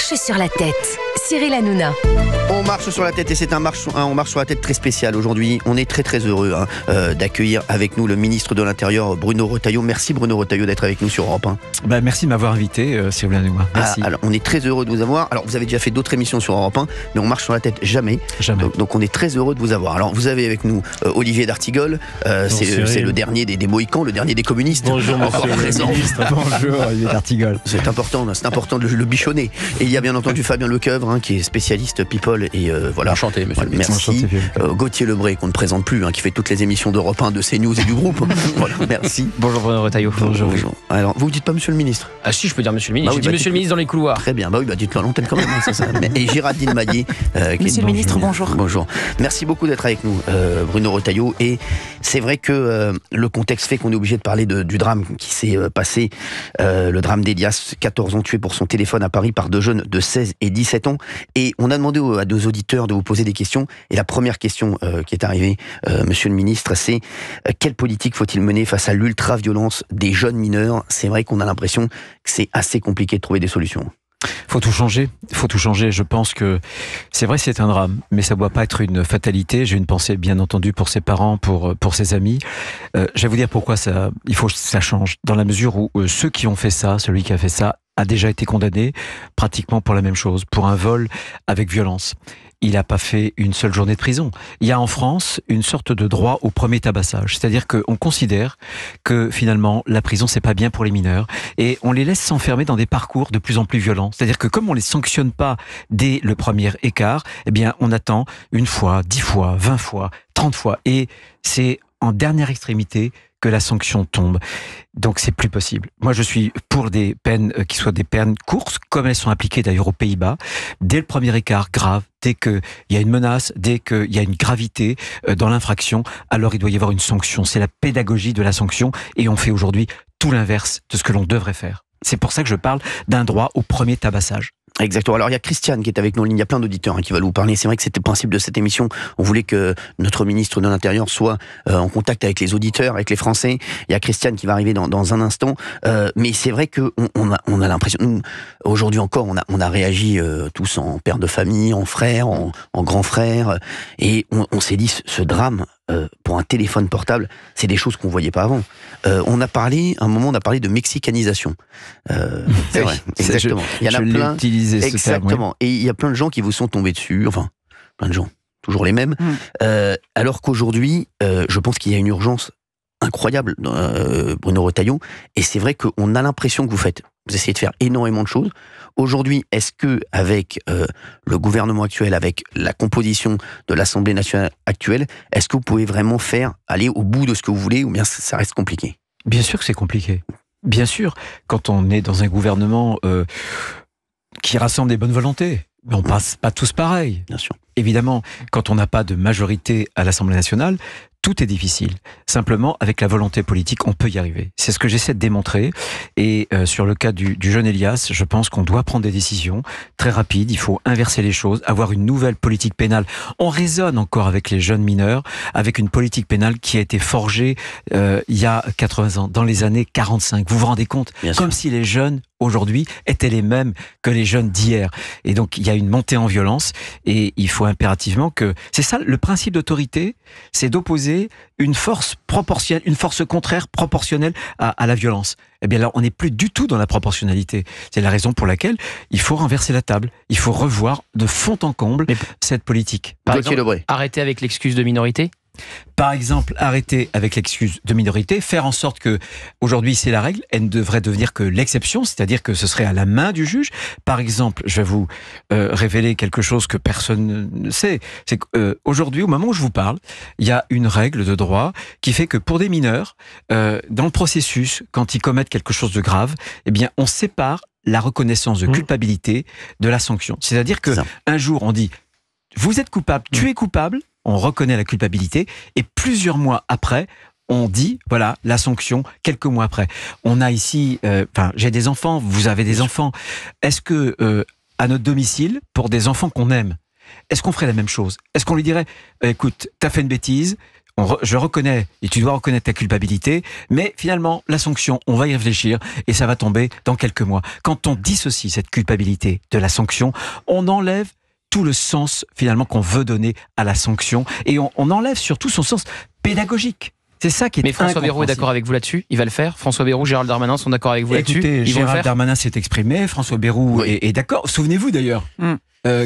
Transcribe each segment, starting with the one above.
marche sur la tête. Cyril Hanouna. On marche sur la tête et c'est on marche sur la tête très spécial aujourd'hui. On est très heureux d'accueillir avec nous le ministre de l'Intérieur Bruno Retailleau. Merci Bruno Retailleau d'être avec nous sur Europe 1. Merci de m'avoir invité Cyril Hanouna. Merci. Alors, on est très heureux de vous avoir. Alors vous avez déjà fait d'autres émissions sur Europe 1, mais on marche sur la tête jamais. Donc on est très heureux de vous avoir. Alors vous avez avec nous Olivier d'Artigol. C'est le dernier des Mohicans, le dernier des communistes. Bonjour monsieur le ministre. Bonjour Olivier d'Artigol. C'est important de le bichonner. Et il y a bien entendu Fabien Lecoeuvre qui est spécialiste people et voilà. Enchanté monsieur le ministre. Merci. Gauthier Lebray qu'on ne présente plus, qui fait toutes les émissions d'Europe 1, de CNews et du groupe. Voilà, merci. Bonjour Bruno Retailleau. Bonjour. Alors vous dites pas monsieur le ministre? Ah si, je peux dire monsieur le ministre. Je dis monsieur le ministre dans les couloirs. Très bien, dites-le à l'antenne quand même. Et Géraldine Maillet. Monsieur le ministre, bonjour. Bonjour. Merci beaucoup d'être avec nous, Bruno Retailleau. Et c'est vrai que le contexte fait qu'on est obligé de parler du drame qui s'est passé, le drame d'Elias, 14 ans tués pour son téléphone à Paris par deux jeunes de 16 et 17 ans. Et on a demandé à deux auditeurs de vous poser des questions. Et la première question qui est arrivée, monsieur le ministre, c'est quelle politique faut-il mener face à l'ultra-violence des jeunes mineurs? C'est vrai qu'on a l'impression que c'est assez compliqué de trouver des solutions. Faut tout changer. Je pense que c'est vrai, c'est un drame, mais ça ne doit pas être une fatalité. J'ai une pensée, bien entendu, pour ses parents, pour ses amis. Je vais vous dire pourquoi il faut que ça change. Dans la mesure où ceux qui ont fait ça, celui qui a fait ça, a déjà été condamné pratiquement pour la même chose, pour un vol avec violence. Il n'a pas fait une seule journée de prison. Il y a en France une sorte de droit au premier tabassage. C'est-à-dire qu'on considère que finalement, la prison, c'est pas bien pour les mineurs. Et on les laisse s'enfermer dans des parcours de plus en plus violents. C'est-à-dire que comme on les sanctionne pas dès le premier écart, on attend une fois, 10 fois, 20 fois, 30 fois. Et c'est en dernière extrémité que la sanction tombe. Donc c'est plus possible. Moi je suis pour des peines qui soient des peines courtes, comme elles sont appliquées d'ailleurs aux Pays-Bas, dès le premier écart grave, dès qu'il y a une menace, dès qu'il y a une gravité dans l'infraction, alors il doit y avoir une sanction. C'est la pédagogie de la sanction et on fait aujourd'hui tout l'inverse de ce que l'on devrait faire. C'est pour ça que je parle d'un droit au premier tabassage. Exactement. Alors il y a Christiane qui est avec nous en ligne, il y a plein d'auditeurs qui veulent vous parler. C'est vrai que c'était le principe de cette émission. On voulait que notre ministre de l'Intérieur soit en contact avec les auditeurs, avec les Français. Il y a Christiane qui va arriver dans un instant. Mais c'est vrai que on a l'impression, nous, aujourd'hui encore, on a réagi tous en père de famille, en frère, en grand frère, et on s'est dit ce drame. Pour un téléphone portable, c'est des choses qu'on voyait pas avant. On a parlé de mexicanisation. C'est vrai, exactement. Il y en a plein. Exactement. Et il y a plein de gens qui vous sont tombés dessus. Enfin, plein de gens, toujours les mêmes. Alors qu'aujourd'hui, je pense qu'il y a une urgence incroyable, Bruno Retailleau. Et c'est vrai qu'on a l'impression que vous essayez de faire énormément de choses. Aujourd'hui, est-ce que avec le gouvernement actuel, avec la composition de l'Assemblée nationale actuelle, est-ce que vous pouvez vraiment aller au bout de ce que vous voulez, ou bien ça reste compliqué? Bien sûr que c'est compliqué. Bien sûr, quand on est dans un gouvernement qui rassemble des bonnes volontés, mais on passe pas tous pareil. Bien sûr. Évidemment, quand on n'a pas de majorité à l'Assemblée nationale, tout est difficile. Simplement, avec la volonté politique, on peut y arriver. C'est ce que j'essaie de démontrer. Et sur le cas du jeune Elias, je pense qu'on doit prendre des décisions très rapides. Il faut inverser les choses, avoir une nouvelle politique pénale. On raisonne encore avec les jeunes mineurs, avec une politique pénale qui a été forgée il y a 80 ans, dans les années 45. Vous vous rendez compte? Comme si les jeunes aujourd'hui étaient les mêmes que les jeunes d'hier. Et donc, il y a une montée en violence et il faut impérativement que... C'est ça, le principe d'autorité, c'est d'opposer une force proportionnelle, une force contraire proportionnelle à la violence. Eh bien là, on n'est plus du tout dans la proportionnalité. C'est la raison pour laquelle il faut renverser la table. Il faut revoir de fond en comble cette politique. Par exemple, arrêter avec l'excuse de minorité? Par exemple, arrêter avec l'excuse de minorité, faire en sorte que, aujourd'hui c'est la règle, elle ne devrait devenir que l'exception, c'est-à-dire que ce serait à la main du juge. Par exemple, je vais vous révéler quelque chose que personne ne sait, c'est qu'aujourd'hui, au moment où je vous parle, il y a une règle de droit qui fait que pour des mineurs, dans le processus, quand ils commettent quelque chose de grave, eh bien, on sépare la reconnaissance de culpabilité de la sanction. C'est-à-dire que un jour, on dit, vous êtes coupable, tu es coupable, on reconnaît la culpabilité, et plusieurs mois après, on dit, voilà, la sanction, quelques mois après. On a ici, j'ai des enfants, vous avez des enfants. Est-ce que, à notre domicile, pour des enfants qu'on aime, est-ce qu'on ferait la même chose? Est-ce qu'on lui dirait, écoute, t'as fait une bêtise, je reconnais, et tu dois reconnaître ta culpabilité, mais finalement, la sanction, on va y réfléchir, et ça va tomber dans quelques mois. Quand on dissocie cette culpabilité de la sanction, on enlève tout le sens, finalement, qu'on veut donner à la sanction, et on enlève surtout son sens pédagogique. C'est ça qui est. Mais François Bayrou est d'accord avec vous là-dessus? Il va le faire? François Bayrou, Gérald Darmanin sont d'accord avec vous là-dessus? Écoutez, Gérald Darmanin s'est exprimé, François Bayrou est d'accord. Souvenez-vous d'ailleurs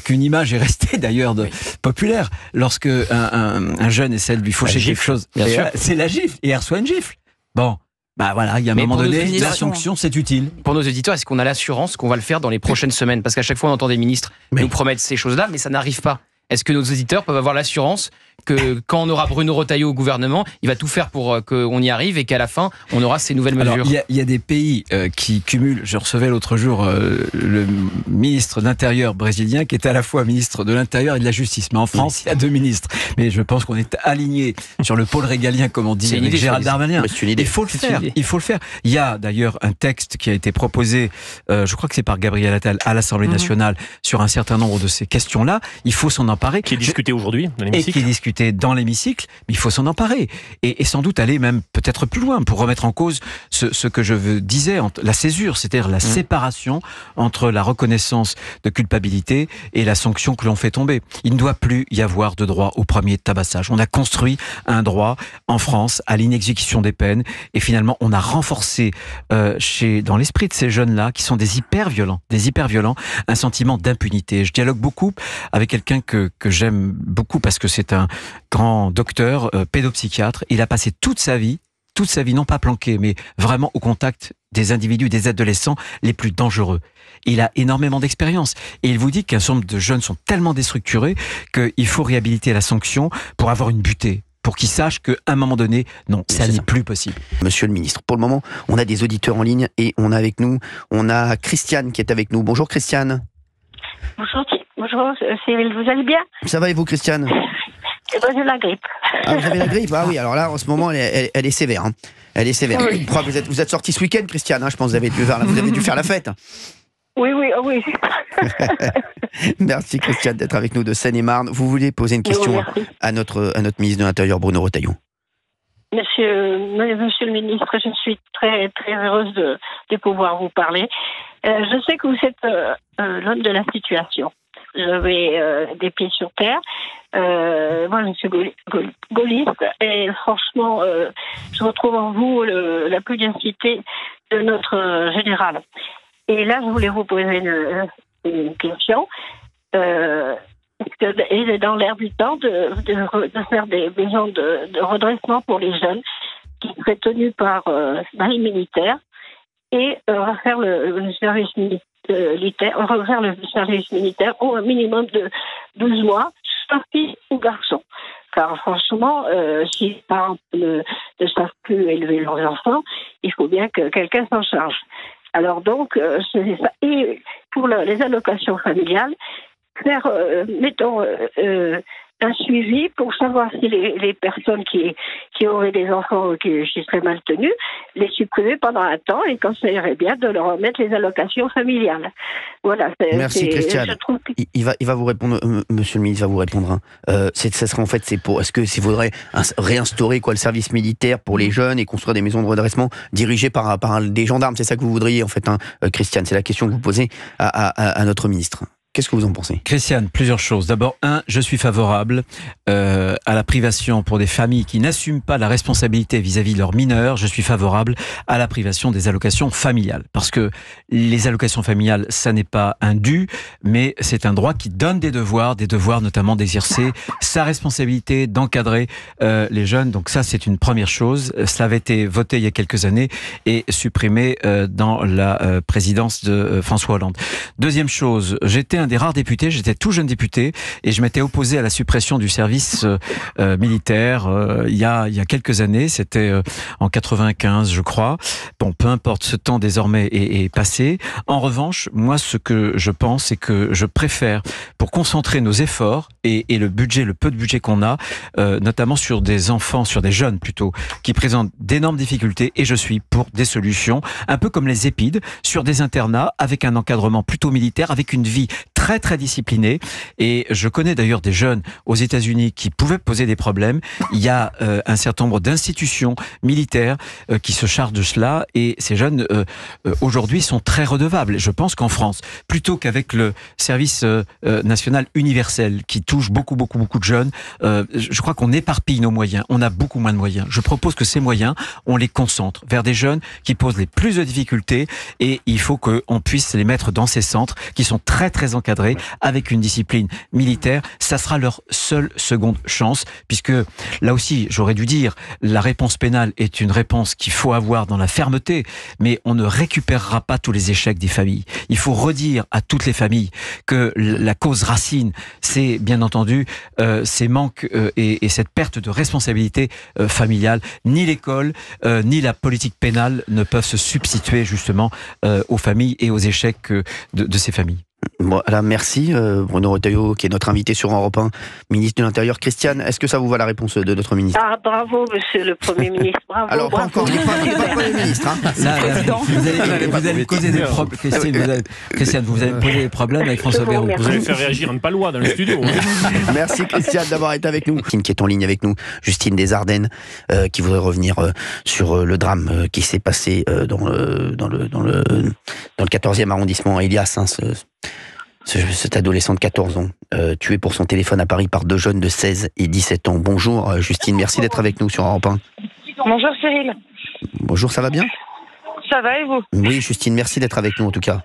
qu'une image est restée d'ailleurs populaire lorsque un jeune essaie de lui faucher quelque chose. C'est la gifle, et il reçoit une gifle. Bon. Bah voilà, il y a un moment donné, la sanction, c'est utile. Pour nos auditeurs, est-ce qu'on a l'assurance qu'on va le faire dans les prochaines semaines? Parce qu'à chaque fois, on entend des ministres nous promettre ces choses-là, mais ça n'arrive pas. Est-ce que nos auditeurs peuvent avoir l'assurance que quand on aura Bruno Retailleau au gouvernement, il va tout faire pour qu'on y arrive et qu'à la fin, on aura ces nouvelles mesures? Il y a des pays qui cumulent. Je recevais l'autre jour le ministre de l'Intérieur brésilien qui est à la fois ministre de l'Intérieur et de la Justice. Mais en France, il y a 2 ministres. Mais je pense qu'on est aligné sur le pôle régalien, comme on dit, avec Gérald Darmanin. Il faut le faire. Il faut le faire. Il y a d'ailleurs un texte qui a été proposé, je crois que c'est par Gabriel Attal à l'Assemblée nationale, sur un certain nombre de ces questions-là. Il faut s'en emparer. Qui est discuté aujourd'hui dans l'hémicycle. Et qui est discuté dans l'hémicycle, mais il faut s'en emparer. Et sans doute aller même peut-être plus loin pour remettre en cause ce que je disais, la césure, c'est-à-dire la séparation entre la reconnaissance de culpabilité et la sanction que l'on fait tomber. Il ne doit plus y avoir de droit au premier tabassage. On a construit un droit en France à l'inexécution des peines et finalement on a renforcé dans l'esprit de ces jeunes-là qui sont des hyper violents, un sentiment d'impunité. Je dialogue beaucoup avec quelqu'un que j'aime beaucoup parce que c'est un grand docteur, pédopsychiatre. Il a passé toute sa vie, non pas planqué, mais vraiment au contact des individus, des adolescents les plus dangereux. Il a énormément d'expérience. Et il vous dit qu'un certain nombre de jeunes sont tellement déstructurés qu'il faut réhabiliter la sanction pour avoir une butée. Pour qu'ils sachent qu'à un moment donné, non, ça n'est plus possible. Monsieur le ministre, pour le moment, on a des auditeurs en ligne et on a avec nous, Christiane qui est avec nous. Bonjour Christiane. Bonjour Cyril, vous allez bien? Ça va et vous Christiane? J'ai la grippe. Ah, vous avez la grippe? Ah oui, alors là, en ce moment, elle est sévère. Hein. Elle est sévère. Oui. Je crois que vous êtes sorti ce week-end, Christiane. Hein, je pense que vous avez dû faire la fête. Oui. Merci Christiane d'être avec nous de Seine-et-Marne. Vous voulez poser une question à notre ministre de l'Intérieur, Bruno Retailleau? Monsieur le ministre, je suis très, très heureuse de pouvoir vous parler. Je sais que vous êtes l'homme de la situation. Vous avez des pieds sur terre. Moi, je suis gaulliste et franchement, je retrouve en vous la pugnacité de notre général. Et là, je voulais vous poser une question. Il est dans l'air du temps de faire des maisons de redressement pour les jeunes qui seraient tenus par les militaires et refaire le service militaire, au minimum de 12 mois, soit fille ou garçon. Car franchement, si les parents ne savent plus élever leurs enfants, il faut bien que quelqu'un s'en charge. Alors donc, c'est ça. Et pour les allocations familiales, faire, un suivi pour savoir si les personnes qui auraient des enfants qui seraient mal tenus, les supprimer pendant un temps et quand ça irait bien, de leur remettre les allocations familiales. Voilà. Merci Christiane. Il va vous répondre, monsieur le ministre va vous répondre. Ça serait en fait, est-ce que s'il faudrait réinstaurer le service militaire pour les jeunes et construire des maisons de redressement dirigées par des gendarmes, c'est ça que vous voudriez en fait, Christiane, c'est la question que vous posez à notre ministre. Qu'est-ce que vous en pensez? Christiane, plusieurs choses. D'abord, je suis favorable à la privation pour des familles qui n'assument pas la responsabilité vis-à-vis de leurs mineurs. Je suis favorable à la privation des allocations familiales. Parce que les allocations familiales, ça n'est pas un dû, mais c'est un droit qui donne des devoirs notamment d'exercer sa responsabilité, d'encadrer les jeunes. Donc ça, c'est une première chose. Cela avait été voté il y a quelques années et supprimé dans la présidence de François Hollande. Deuxième chose, j'étais un des rares députés, j'étais tout jeune député et je m'étais opposé à la suppression du service militaire il y a quelques années, c'était en 95 je crois. Bon, peu importe, ce temps désormais est passé. En revanche, moi ce que je pense, c'est que je préfère, pour concentrer nos efforts et le peu de budget qu'on a, notamment sur des enfants, sur des jeunes plutôt, qui présentent d'énormes difficultés, et je suis pour des solutions, un peu comme les EHPAD, sur des internats avec un encadrement plutôt militaire, avec une vie très très très disciplinés. Et je connais d'ailleurs des jeunes aux États-Unis qui pouvaient poser des problèmes. Il y a un certain nombre d'institutions militaires qui se chargent de cela. Et ces jeunes, aujourd'hui, sont très redevables. Je pense qu'en France, plutôt qu'avec le service national universel qui touche beaucoup de jeunes, je crois qu'on éparpille nos moyens. On a beaucoup moins de moyens. Je propose que ces moyens, on les concentre vers des jeunes qui posent les plus de difficultés, et il faut qu'on puisse les mettre dans ces centres qui sont très très encadrés avec une discipline militaire. Ça sera leur seule seconde chance, puisque là aussi, j'aurais dû dire, la réponse pénale est une réponse qu'il faut avoir dans la fermeté, mais on ne récupérera pas tous les échecs des familles. Il faut redire à toutes les familles que la cause racine, c'est bien entendu ces manques et cette perte de responsabilité familiale. Ni l'école, ni la politique pénale ne peuvent se substituer justement aux familles et aux échecs de ces familles. Bon, alors merci Bruno Retailleau, qui est notre invité sur Europe 1, ministre de l'Intérieur. Christiane, est-ce que ça vous va la réponse de notre ministre? Ah, bravo, monsieur le Premier ministre. Bravo. Alors, pas encore, il n'est pas Premier ministre. Hein. Vous allez causer des problèmes. Christiane, vous allez poser des problèmes avec François Bayrou. Vous allez faire réagir une palois dans le studio. Merci Christiane d'avoir été avec nous. Qui est en ligne avec nous, Justine Desardennes, qui voudrait revenir sur le drame qui s'est passé dans le 14e arrondissement à Elias. Hein, cet adolescent de 14 ans, tué pour son téléphone à Paris par deux jeunes de 16 et 17 ans. Bonjour Justine, merci d'être avec nous sur Europe 1. Bonjour Cyril. Bonjour, ça va bien? Ça va et vous? Oui Justine, merci d'être avec nous en tout cas.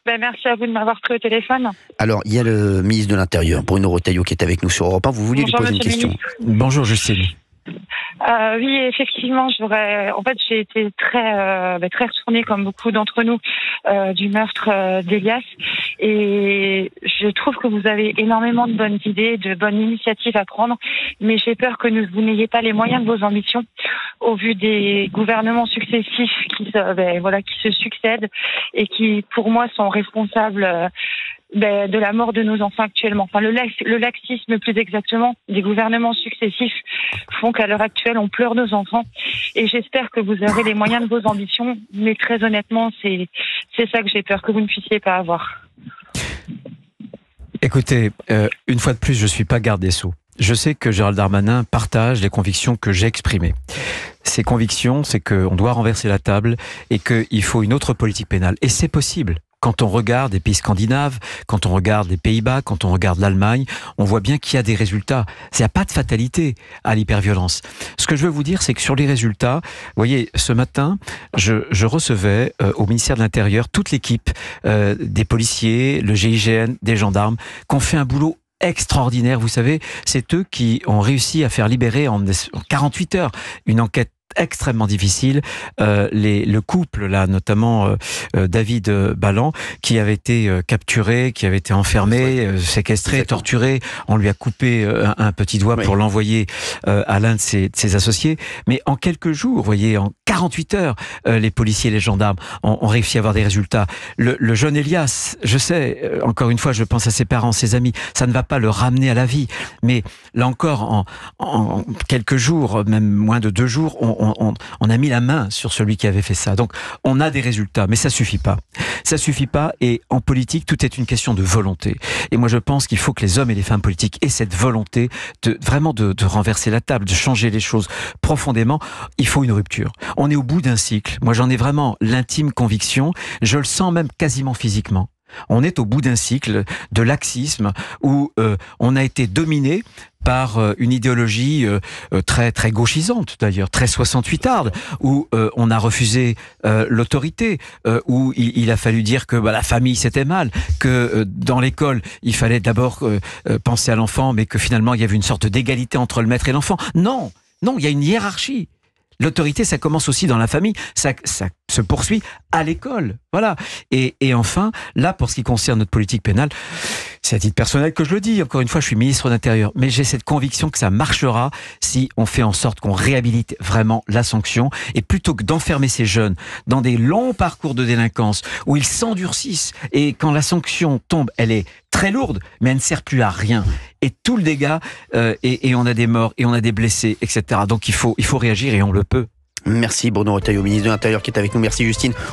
Merci à vous de m'avoir pris au téléphone. Alors, il y a le ministre de l'Intérieur, Bruno Retailleau, qui est avec nous sur Europe 1. Vous vouliez lui poser une question? Bonjour Justine. Oui, effectivement, j'ai été très retournée, comme beaucoup d'entre nous, du meurtre d'Elias, et je trouve que vous avez énormément de bonnes idées, de bonnes initiatives à prendre, mais j'ai peur que vous n'ayez pas les moyens de vos ambitions au vu des gouvernements successifs qui se succèdent et qui, pour moi, sont responsables de la mort de nos enfants actuellement. Enfin, le laxisme, plus exactement, des gouvernements successifs font qu'à l'heure actuelle, on pleure nos enfants. Et j'espère que vous aurez les moyens de vos ambitions. Mais très honnêtement, c'est ça que j'ai peur que vous ne puissiez pas avoir. Écoutez, une fois de plus, je ne suis pas garde des Sceaux. Je sais que Gérald Darmanin partage les convictions que j'ai exprimées. Ces convictions, c'est qu'on doit renverser la table et qu'il faut une autre politique pénale. Et c'est possible. Quand on regarde les pays scandinaves, quand on regarde les Pays-Bas, quand on regarde l'Allemagne, on voit bien qu'il y a des résultats. Il n'y a pas de fatalité à l'hyperviolence. Ce que je veux vous dire, c'est que sur les résultats, vous voyez, ce matin, je recevais au ministère de l'Intérieur toute l'équipe des policiers, le GIGN, des gendarmes, qui ont fait un boulot extraordinaire. Vous savez, c'est eux qui ont réussi à faire libérer en 48 heures une enquête extrêmement difficile, le couple là, notamment David Ballan, qui avait été capturé, qui avait été enfermé, séquestré, torturé. On lui a coupé un petit doigt pour l'envoyer à l'un de ses associés. Mais en quelques jours, vous voyez, en 48 heures, les policiers et les gendarmes ont réussi à avoir des résultats. Le jeune Elias, je sais, encore une fois, je pense à ses parents, ses amis, ça ne va pas le ramener à la vie. Mais là encore, en quelques jours, même moins de 2 jours, on a mis la main sur celui qui avait fait ça. Donc, on a des résultats, mais ça suffit pas. Ça suffit pas, et en politique, tout est une question de volonté. Et moi, je pense qu'il faut que les hommes et les femmes politiques aient cette volonté vraiment de renverser la table, de changer les choses profondément. Il faut une rupture. On est au bout d'un cycle. Moi, j'en ai vraiment l'intime conviction. Je le sens même quasiment physiquement. On est au bout d'un cycle de laxisme où on a été dominé par une idéologie très, très gauchisante d'ailleurs, très 68arde, où on a refusé l'autorité, où il a fallu dire que la famille c'était mal, que dans l'école il fallait d'abord penser à l'enfant, mais que finalement il y avait une sorte d'égalité entre le maître et l'enfant. Non, il y a une hiérarchie. L'autorité, ça commence aussi dans la famille, ça se poursuit à l'école. Voilà. Et enfin, là, pour ce qui concerne notre politique pénale, c'est à titre personnel que je le dis. Encore une fois, je suis ministre de l'Intérieur. Mais j'ai cette conviction que ça marchera si on fait en sorte qu'on réhabilite vraiment la sanction. Et plutôt que d'enfermer ces jeunes dans des longs parcours de délinquance où ils s'endurcissent et quand la sanction tombe, elle est très lourde, mais elle ne sert plus à rien. Et tout le dégât, et on a des morts, et on a des blessés, etc. Donc il faut réagir et on le peut. Merci Bruno Retailleau, ministre de l'Intérieur qui est avec nous. Merci Justine.